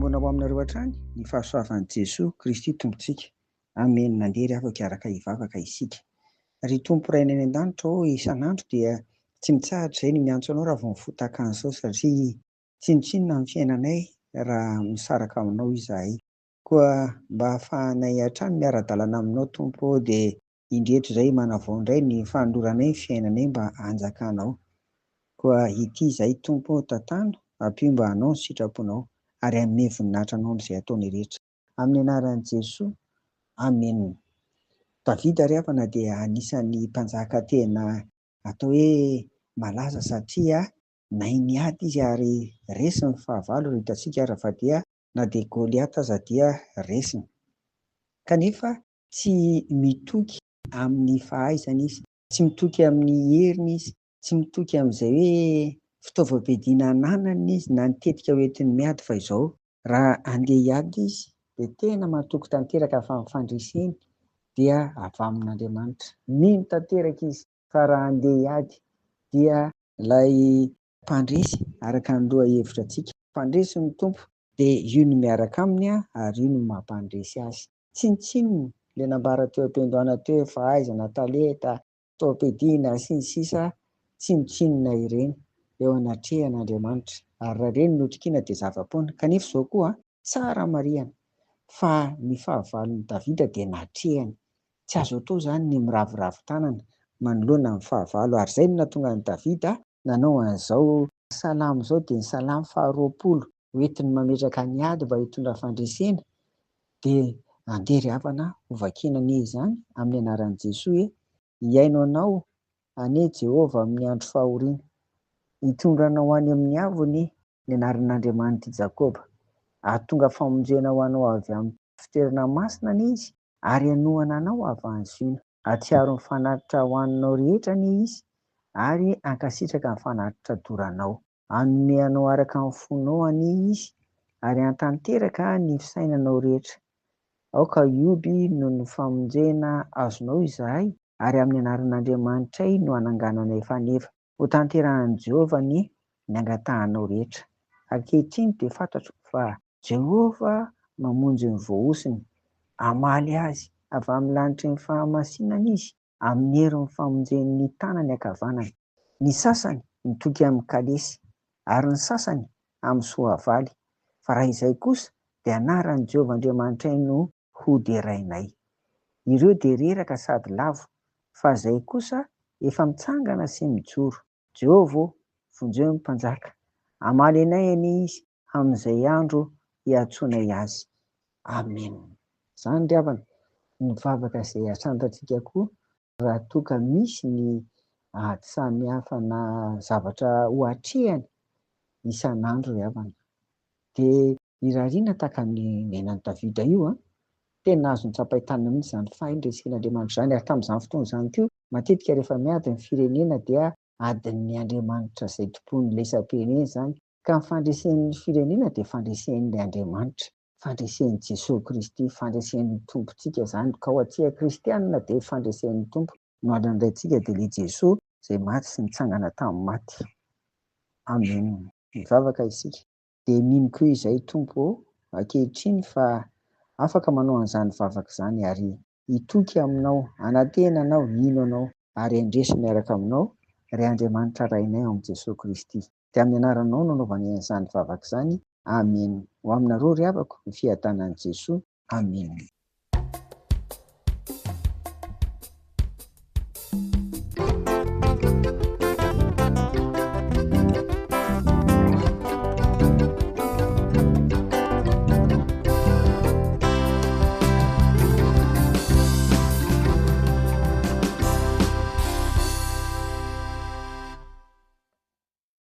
tombona ho aminareo hatrany ny fahasoavan'i Jesoa Kristy Tompontsika. Amen. Nandeha afaka araka hivavaka isika. Ry Tompo raina any an-danitra isan'andro dia tsy mitsahatra izay ny miantso anao raha vao mifoha tahaka an'izao, satria tsinotsinona amin'ny fiainanay raha misaraka aminao izahay. Koa mba ahafahanay hatrany miara-dalàna aminao Tompo, dia indreto izay manavao indray ny fanoloranay ny fiainanay mba hanjakanao. Koa ity izay Tompo tantano ampio anao ny sitraponao, ary hanome voninahitra anao amin'izay ataony rehetra. Amin'ny anaran'i Jesoa, amen. Davida ry havana dia anisan'ny mpanjaka tena atao hoe malaza, satria nainy ady izy ary resiny fahavalo raha hitantsika raha dia na dia Goliata aza dia resiny. Kanefa tsy mitoky amin'ny fahaizana izy, tsy mitoky amin'ny heriny izy, tsy mitoky amin'izay hoe fitaovam-piadiana ananany izy na nitetika hoentiny miady, fa izao raha andeha hiady izy dia tena matoky tanteraka fa ny fandreseny dia avy amin'Andriamanitra. Mino tanteraka izy fa raha andeha hiady dia ilay mpandresy araka ny lohahevitra antsika, mpandresy ny Tompo dia io no miaraka aminy ary io no mampandresy azy. Tsinotsinona ilay nambara teo am-piandohana teo hoe fahaizana, talenta, fitaovam-piadiana sy ny sisa, tsinotsinona ireny eo anatrehan'Andriamanitra, ary raha ireny notrokiana dia zava-poana. Kanefa izao koa tsara marihana fa ny fahavalon'i Davida dia natrehany. Tsy azo atao izany ny miravoravo tanana manoloana amin'ny fahavalo, ary izay no nahatonga an'i Davida nanao an'izao salamo izao, dia ny salamo faha-20 hoentiny mametraka ny ady mba hitondra fandresena. Dia andeha ry havana ho vakiana izany amin'ny anaran'i Jesoa hoe hiaino anao anie Jehovah amin'ny andro fahoriana, hitondranao any amin'ny havony ny anaran'Andriamanitra Jakoba, ahatonga famonjena ho anao avy amin'ny fitoerana masina izy, ary hanohana anao avy any Ziona. Hatsiaro ny fanatitra ho aninao rehetra izy, ary hankasitraka ny fanatitra doranao. Hanome anao araka ny fonao izy, ary hantanteraka ny fisainanao rehetra. Aoka ioby noho ny famonjena azonao izahay, ary amin'ny anaran'Andriamanitray no hanangananay faneva. Ho tanterahan'i Jehovah ny angatahanao rehetra. Ankehitriny dia fantatro fa Jehovah mamonjy ny voaosiny, hamaly azy avy amin'ny lanitry ny fahamasinana izy, amin'ny herin'ny famonjen'ny tanany ankavanana. Ny sasany mitoky amin'ny kalesy, ary ny sasany amin'ny soavaly. Fa raha izay kosa dia anaran'i Jehovah Andriamanitray no hoderainay. Ireo dia reraka sady lavo, fa izay kosa efa mitsangana sy mijoro. Jehovah vonjeo ny mpanjaka, hamaly anay izy amin'izay andro hiantsoanay azy. Amen. Izany ry havana ny vavaka izay asantantsika koa raha toa ka misy ny ady samihafa na zavatra ho hatrehany isan'andro ry havana. Dia irariana tahaka ny nenan'i Davida io, tena azony tsapain-tanana mihitsy izany fahandresen'Andriamanitra izany. Ary tamin'izany fotoana izany koa matetika rehefa miady ny firenena dia adin'ny Andriamanitra izay tompon'ny lesam-pirenena izany. Ka ny fandresen'ny firenena dia fandresen'ilay Andriamanitra, fandresen'i Jesoa Kristy, fandresen'ny Tompontsika izany. Ka ao atsika kristianina dia fandresen'ny Tompo. No andrandraintsika dia ilay Jesoa izay maty sy nitsangana tamin'ny maty. Amen. Mivavaka isika. Dia mino koa izay Tompo ankehitriny fa afaka manao an'izany vavaka izany, ary hitoky aminao, anantena anao, hino anao, ary handresy miaraka aminao ry Andriamanitra rainay ao amin'i Jesoa Kristy. Dia amin'ny anaranao no anaovanay an'izany vavaka izany. Amen. Ho aminareo ry havako, ny fiadanan'i Jesoa. Amen.